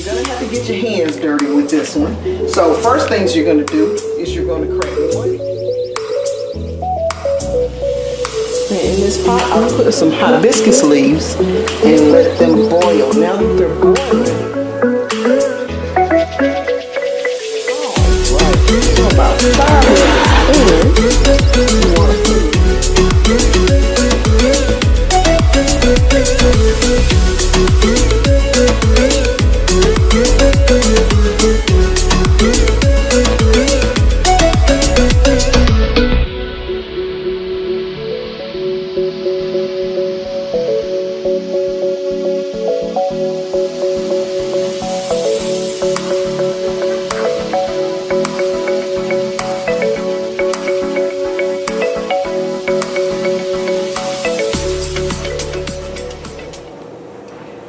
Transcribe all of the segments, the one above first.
You're going to have to get your hands dirty with this one. So first things you're going to do is you're going to crack one. In this pot, I'll put some hibiscus leaves and let them boil. Now that they're boiling, so about 5 minutes in, you want to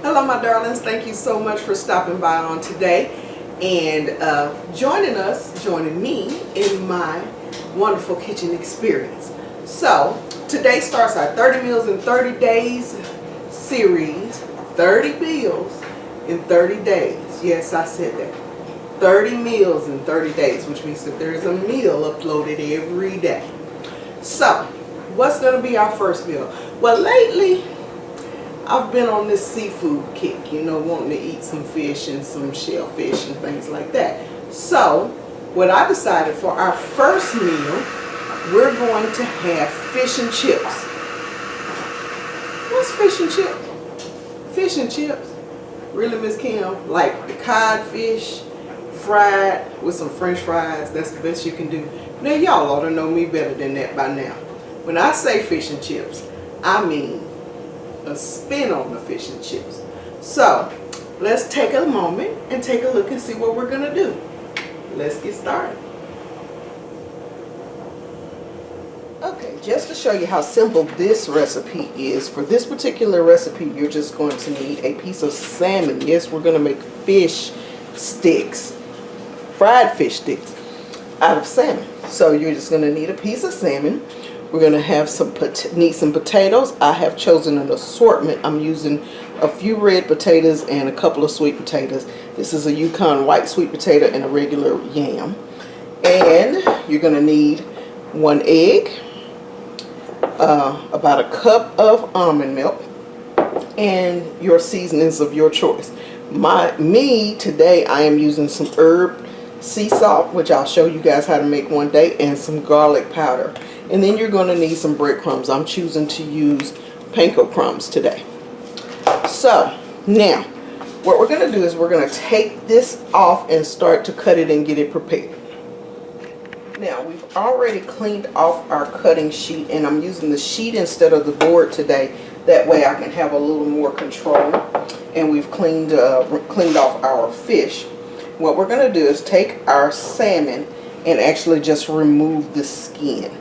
Hello my darlings, thank you so much for stopping by on today and joining me in my wonderful kitchen experience. So today starts our 30 meals in 30 days series, 30 meals in 30 days. Yes, I said that. 30 meals in 30 days, which means that there's a meal uploaded every day. So what's going to be our first meal? Well, lately I've been on this seafood kick, you know, wanting to eat some fish and some shellfish and things like that. So what I decided for our first meal, we're going to have fish and chips. What's fish and chips? Fish and chips? Really, Miss Kim? Like the codfish fried with some french fries. That's the best you can do. Now y'all ought to know me better than that by now. When I say fish and chips, I mean a spin on the fish and chips. So let's take a moment and take a look and see what we're gonna do. Let's get started. Okay, just to show you how simple this recipe is, for this particular recipe you're just going to need a piece of salmon. Yes, we're going to make fish sticks, fried fish sticks out of salmon. So you're just going to need a piece of salmon. We're going to have some potatoes. I have chosen an assortment. I'm using a few red potatoes and a couple of sweet potatoes. This is a Yukon white sweet potato and a regular yam. And you're going to need 1 egg, about a cup of almond milk, and your seasonings of your choice. Today I am using some herb sea salt, which I'll show you guys how to make one day, and some garlic powder. And then you're going to need some breadcrumbs. I'm choosing to use panko crumbs today. So now what we're going to do is we're going to take this off and start to cut it and get it prepared. Now we've already cleaned off our cutting sheet, and I'm using the sheet instead of the board today. That way I can have a little more control. And we've cleaned off our fish. What we're going to do is take our salmon and actually just remove the skin.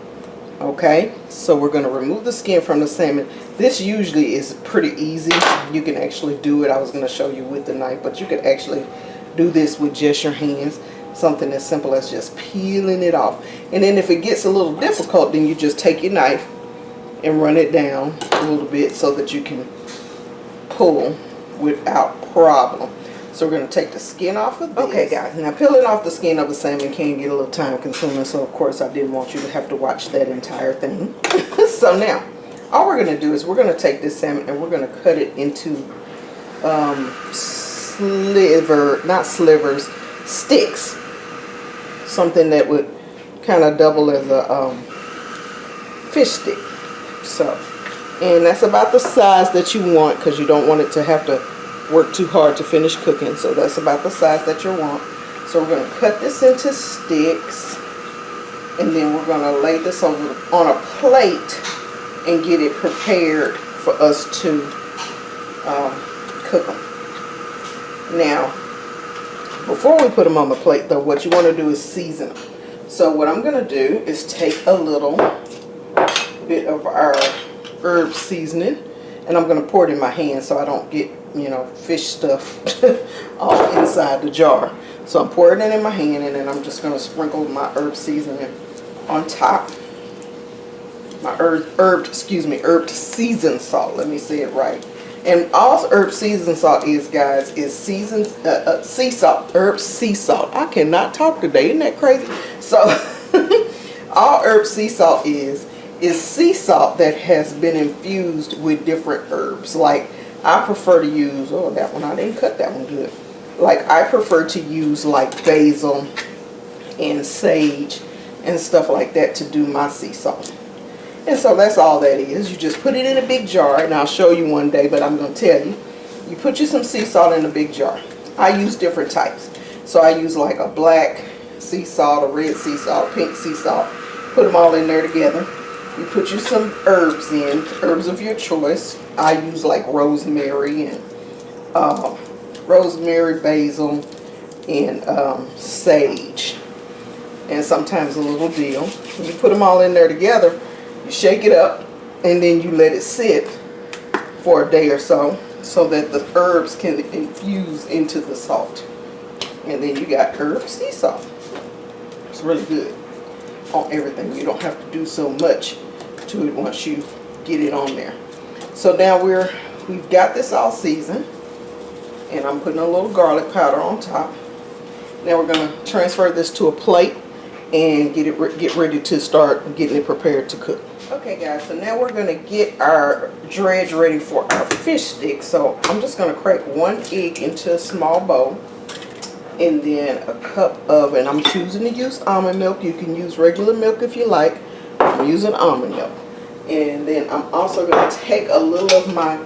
Okay, so we're going to remove the skin from the salmon. This usually is pretty easy. You can actually do it. I was going to show you with the knife, but you can actually do this with just your hands. Something as simple as just peeling it off. And then if it gets a little difficult, then you just take your knife and run it down a little bit so that you can pull without problem. So we're going to take the skin off of this. Okay guys, now peeling off the skin of the salmon can get a little time consuming, so of course I didn't want you to have to watch that entire thing. So now all we're going to do is we're going to take this salmon and we're going to cut it into sticks. Something that would kind of double as a fish stick. So, and that's about the size that you want, because you don't want it to have to work too hard to finish cooking. So that's about the size that you want. So we're going to cut this into sticks, and then we're going to lay this over on a plate and get it prepared for us to cook them. Now, before we put them on the plate though, what you want to do is season them. So what I'm going to do is take a little bit of our herb seasoning, and I'm going to pour it in my hand so I don't get, you know, fish stuff all inside the jar. So I'm pouring it in my hand, and then I'm just going to sprinkle my herb seasoning on top. My herbed seasoned salt, let me say it right. And all herb seasoning salt is, guys, is seasoned sea salt, herb sea salt. I cannot talk today, isn't that crazy? So all herb sea salt is sea salt that has been infused with different herbs. Like I prefer to use, oh, that one, I didn't cut that one good. Like I prefer to use like basil and sage and stuff like that to do my sea salt. And so that's all that is. You just put it in a big jar, and I'll show you one day, but I'm going to tell you. You put you some sea salt in a big jar. I use different types. So I use like a black sea salt, a red sea salt, pink sea salt. Put them all in there together. You put you some herbs in, herbs of your choice. I use like rosemary and basil, and sage, and sometimes a little dill. You put them all in there together. You shake it up, and then you let it sit for a day or so that the herbs can infuse into the salt. And then you got herb sea salt. It's really good on everything. You don't have to do so much to it once you get it on there. So now we've got this all seasoned, and I'm putting a little garlic powder on top. Now we're going to transfer this to a plate and get ready to start getting it prepared to cook. Okay guys, so now we're going to get our dredge ready for our fish sticks. So I'm just going to crack 1 egg into a small bowl, and then a cup of, and I'm choosing to use almond milk. You can use regular milk if you like. I'm using almond milk. And then I'm also going to take a little of my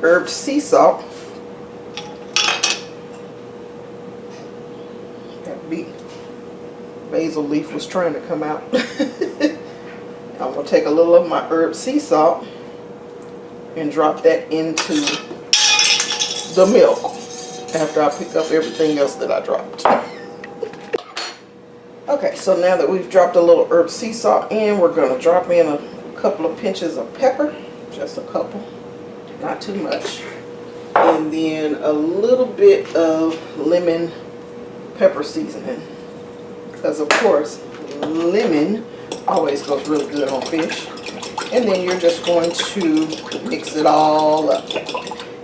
herb sea salt. That big basil leaf was trying to come out. I'm going to take a little of my herb sea salt and drop that into the milk after I pick up everything else that I dropped. Okay, so now that we've dropped a little herb sea salt in, we're going to drop in a couple of pinches of pepper, just a couple, not too much, and then a little bit of lemon pepper seasoning, because of course lemon always goes really good on fish. And then you're just going to mix it all up.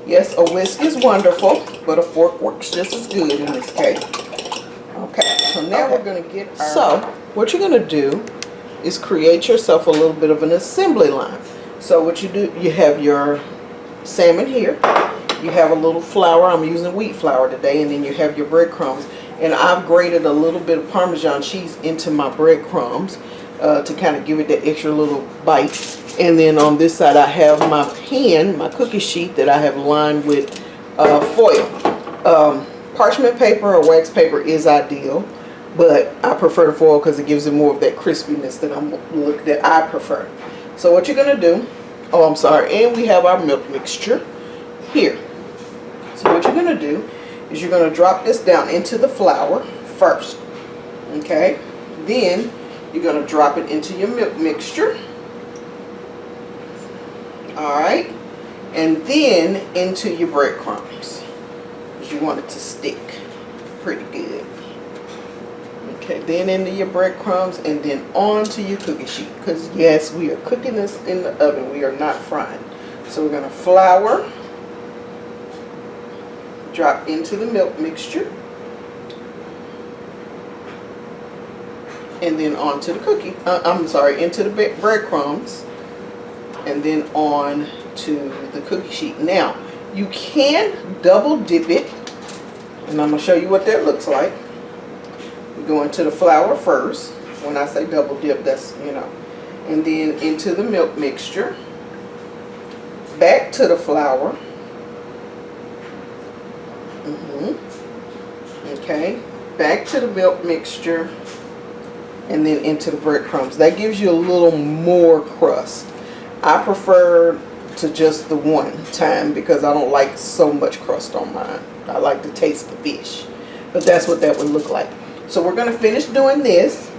Yes, a whisk is wonderful, but a fork works just as good in this case. Okay, so now we're going to get our... So, what you're going to do is create yourself a little bit of an assembly line. So what you do, you have your salmon here. You have a little flour. I'm using wheat flour today. And then you have your breadcrumbs. And I've grated a little bit of Parmesan cheese into my breadcrumbs to kind of give it that extra little bite. And then on this side I have my pan, my cookie sheet that I have lined with foil. Parchment paper or wax paper is ideal, but I prefer the foil because it gives it more of that crispiness that I prefer. So what you're going to do, oh I'm sorry, and we have our milk mixture here. So what you're going to do is you're going to drop this down into the flour first. Okay, then you're going to drop it into your milk mixture. Alright, and then into your breadcrumbs. You want it to stick pretty good. Okay, then into your breadcrumbs, and then onto your cookie sheet. Because yes, we are cooking this in the oven. We are not frying. So we're going to flour, drop into the milk mixture, and then onto the cookie. Into the breadcrumbs, and then on to the cookie sheet. Now, you can double dip it, and I'm going to show you what that looks like. You go into the flour first. When I say double dip, that's, and then into the milk mixture, back to the flour. Okay, back to the milk mixture, and then into the breadcrumbs. That gives you a little more crust. I prefer to just the one time because I don't like so much crust on mine. I like to taste the fish. But that's what that would look like. So we're going to finish doing this,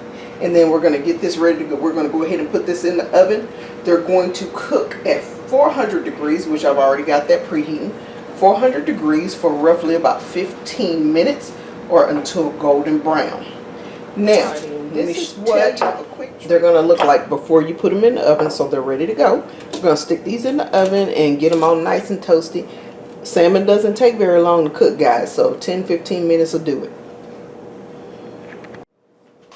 and then we're going to get this ready to go. We're going to go ahead and put this in the oven. They're going to cook at 400 degrees, which I've already got that preheating. 400 degrees for roughly about 15 minutes or until golden brown. Now, this is what they're going to look like before you put them in the oven, so they're ready to go. We're going to stick these in the oven and get them all nice and toasty. Salmon doesn't take very long to cook, guys, so 10-15 minutes will do it.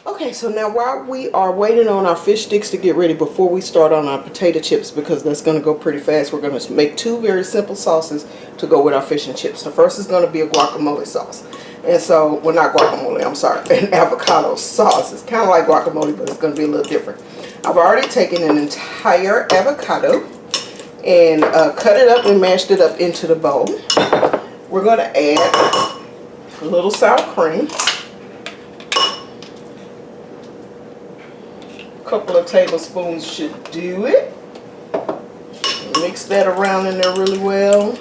Okay, so now while we are waiting on our fish sticks to get ready before we start on our potato chips, because that's going to go pretty fast, we're going to make two very simple sauces to go with our fish and chips. The first is going to be a guacamole sauce. And so, well, not guacamole, I'm sorry, an avocado sauce. It's kind of like guacamole, but it's going to be a little different. I've already taken an entire avocado and cut it up and mashed it up into the bowl. We're going to add a little sour cream, a couple of tablespoons should do it. Mix that around in there really well.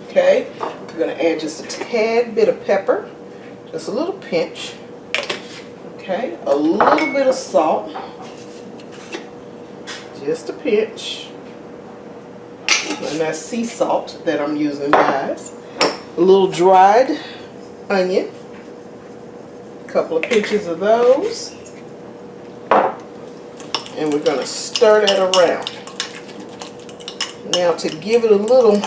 Okay, we're going to add just a tad bit of pepper, just a little pinch. Okay, a little bit of salt, just a pinch. And that's sea salt that I'm using, guys. A little dried onion, a couple of pinches of those. And we're going to stir that around. Now to give it a little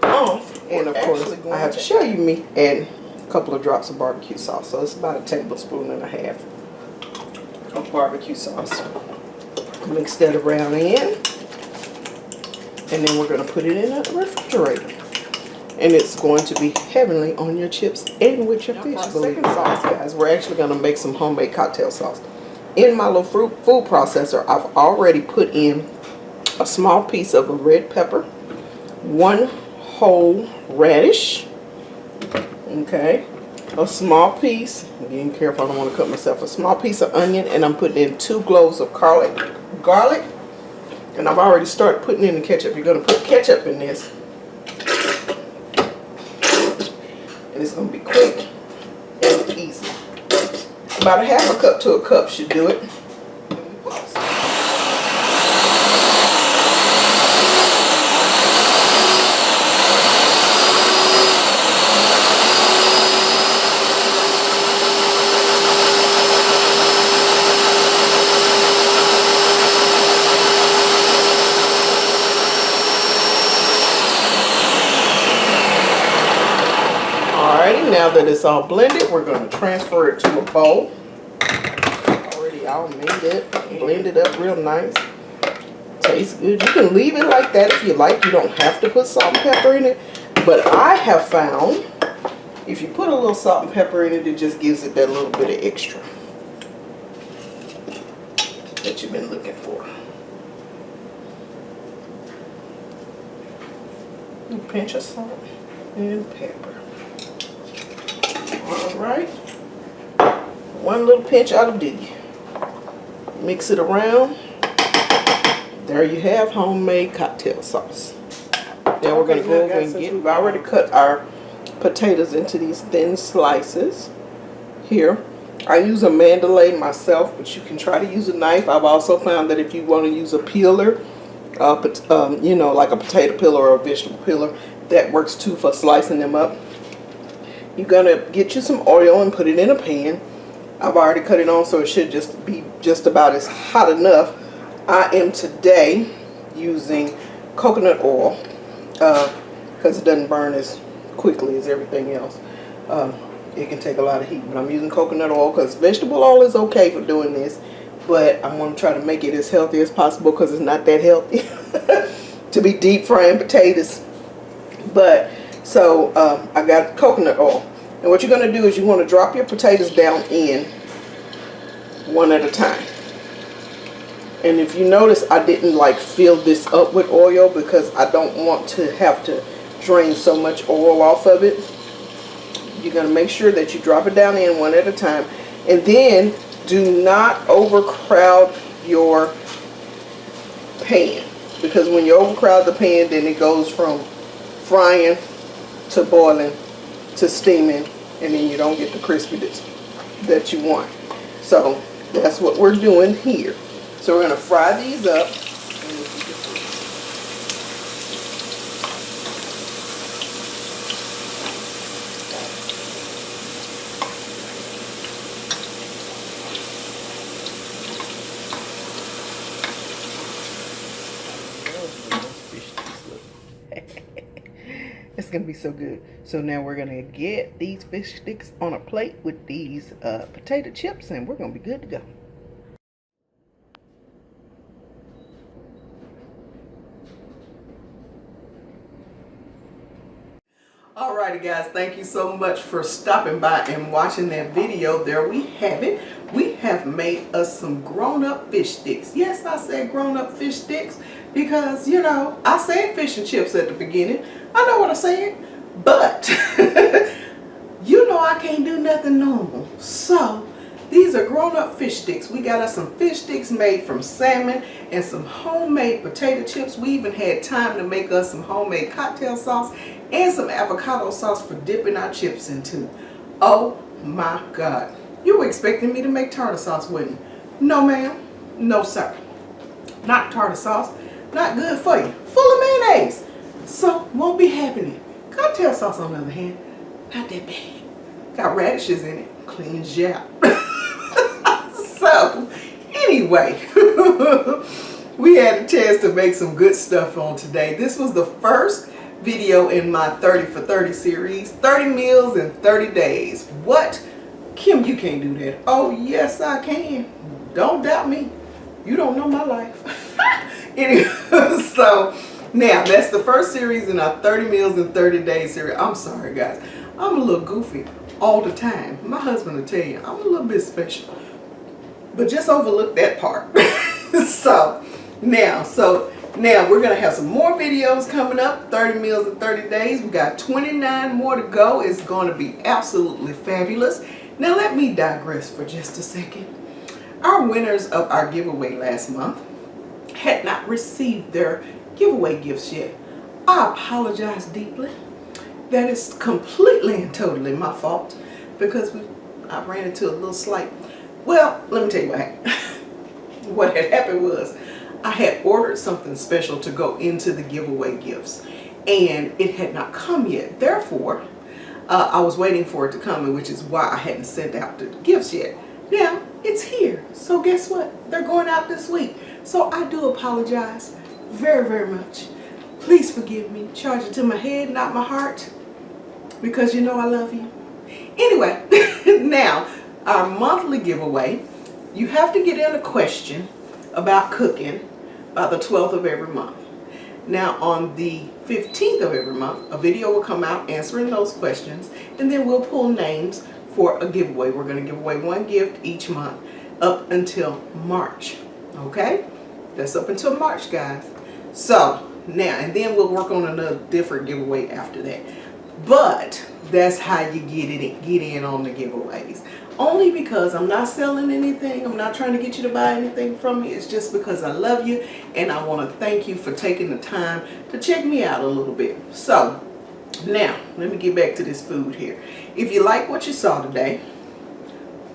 off, and of course I have to show you me adding a couple of drops of barbecue sauce. So it's about a tablespoon and a half of barbecue sauce. Mix that around in. And then we're going to put it in the refrigerator. And it's going to be heavenly on your chips and with your fish. For our second sauce, guys, we're actually going to make some homemade cocktail sauce. In my little food processor, I've already put in a small piece of a red pepper, one whole radish, okay, a small piece, I'm being careful, I don't want to cut myself, a small piece of onion, and I'm putting in 2 cloves of garlic, and I've already started putting in the ketchup. You're going to put ketchup in this, and it's going to be quick and easy. About a half a cup to a cup should do it. Alrighty, now that it's all blended, we're going to transfer it to a bowl. Already all made it, blended up real nice. Tastes good. You can leave it like that if you like. You don't have to put salt and pepper in it. But I have found if you put a little salt and pepper in it, it just gives it that little bit of extra that you've been looking for. A pinch of salt and pepper. Alright, one little pinch ought to do you. Mix it around. There you have homemade cocktail sauce. Now we're going to go over and we've already cut our potatoes into these thin slices. Here, I use a mandolin myself, but you can try to use a knife. I've also found that if you want to use a peeler, you know, like a potato peeler or a vegetable peeler, that works too for slicing them up. You're going to get you some oil and put it in a pan. I've already cut it on, so it should just be just about as hot enough. I am today using coconut oil because it doesn't burn as quickly as everything else. It can take a lot of heat, but I'm using coconut oil because vegetable oil is okay for doing this, but I'm going to try to make it as healthy as possible because it's not that healthy to be deep frying potatoes. But so I got coconut oil, and what you're going to do is you want to drop your potatoes down in one at a time. And if you notice, I didn't like fill this up with oil because I don't want to have to drain so much oil off of it. You're going to make sure that you drop it down in one at a time, and then do not overcrowd your pan, because when you overcrowd the pan, then it goes from frying to boiling to steaming, and then you don't get the crispiness that you want. So that's what we're doing here. So we're going to fry these up. It's gonna be so good. So now we're gonna get these fish sticks on a plate with these potato chips, and we're gonna be good to go. Alrighty guys, thank you so much for stopping by and watching that video. There we have it. We have made us some grown-up fish sticks. Yes, I said grown-up fish sticks because, you know, I said fish and chips at the beginning. I know what I said, but you know I can't do nothing normal. So these are grown-up fish sticks. We got us some fish sticks made from salmon and some homemade potato chips. We even had time to make us some homemade cocktail sauce and some avocado sauce for dipping our chips into. Oh my God. You were expecting me to make tartar sauce, wouldn't you? No ma'am, no sir. Not tartar sauce, not good for you. Full of mayonnaise. So won't be happening. Cocktail sauce on the other hand, not that bad. Got radishes in it, cleans you out. So anyway, we had a chance to make some good stuff on today. This was the first video in my 30 for 30 series, 30 meals in 30 days. What? Kim, you can't do that. Oh yes I can. Don't doubt me. You don't know my life. Anyway, so now that's the first series in our 30 meals in 30 days series. I'm sorry guys, I'm a little goofy all the time. My husband will tell you I'm a little bit special, but just overlook that part. so now we're gonna have some more videos coming up. 30 meals in 30 days. We got 29 more to go. It's going to be absolutely fabulous. Now let me digress for just a second. Our winners of our giveaway last month had not received their giveaway gifts yet. I apologize deeply. That is completely and totally my fault because I ran into a little slight. Well, let me tell you what happened. What had happened was I had ordered something special to go into the giveaway gifts and it had not come yet. Therefore, I was waiting for it to come, which is why I hadn't sent out the gifts yet. Now, it's here. So guess what? They're going out this week. So I do apologize very, very much. Please forgive me. Charge it to my head, not my heart, because you know I love you. Anyway, now, our monthly giveaway, you have to get in a question about cooking by the 12th of every month. Now on the 15th of every month, a video will come out answering those questions, and then we'll pull names for a giveaway. We're going to give away one gift each month up until March. Okay? That's up until March, guys. So now, and then we'll work on another different giveaway after that. But that's how you get in on the giveaways. Only because I'm not selling anything. I'm not trying to get you to buy anything from me. It's just because I love you and I want to thank you for taking the time to check me out a little bit. So now let me get back to this food here. If you like what you saw today,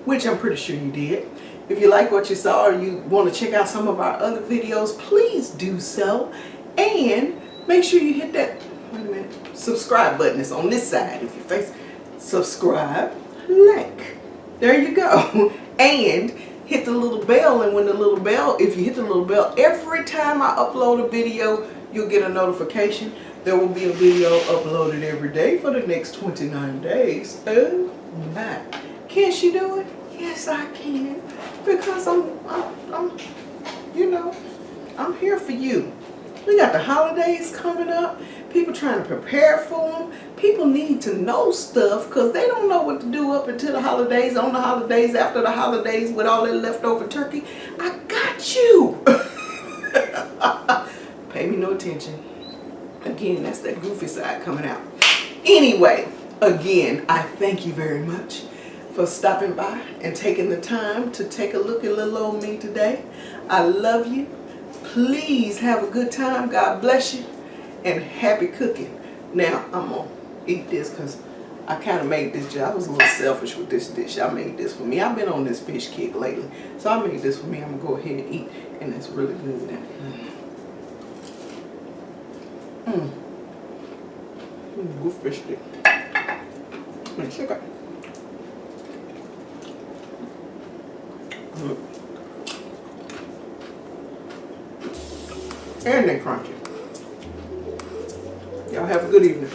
which I'm pretty sure you did, if you like what you saw or you want to check out some of our other videos, please do so. And make sure you hit that, wait a minute, subscribe button. It's on this side. If you face subscribe, like. There you go. And hit the little bell, and when the little bell, if you hit the little bell, every time I upload a video, you'll get a notification. There will be a video uploaded every day for the next 29 days. Oh my. Can she do it? Yes, I can. Because I'm you know, I'm here for you. We got the holidays coming up. People trying to prepare for them. People need to know stuff because they don't know what to do up until the holidays, on the holidays, after the holidays with all that leftover turkey. I got you. Pay me no attention. Again, that's that goofy side coming out. Anyway, again, I thank you very much for stopping by and taking the time to take a look at little old me today. I love you. Please have a good time. God bless you. And happy cooking. Now, I'm going to eat this because I kind of made this dish. I was a little selfish with this dish. I made this for me. I've been on this fish kick lately. So I made this for me. I'm going to go ahead and eat. And it's really good. Good fish stick. Check out. And they're crunchy. Y'all have a good evening.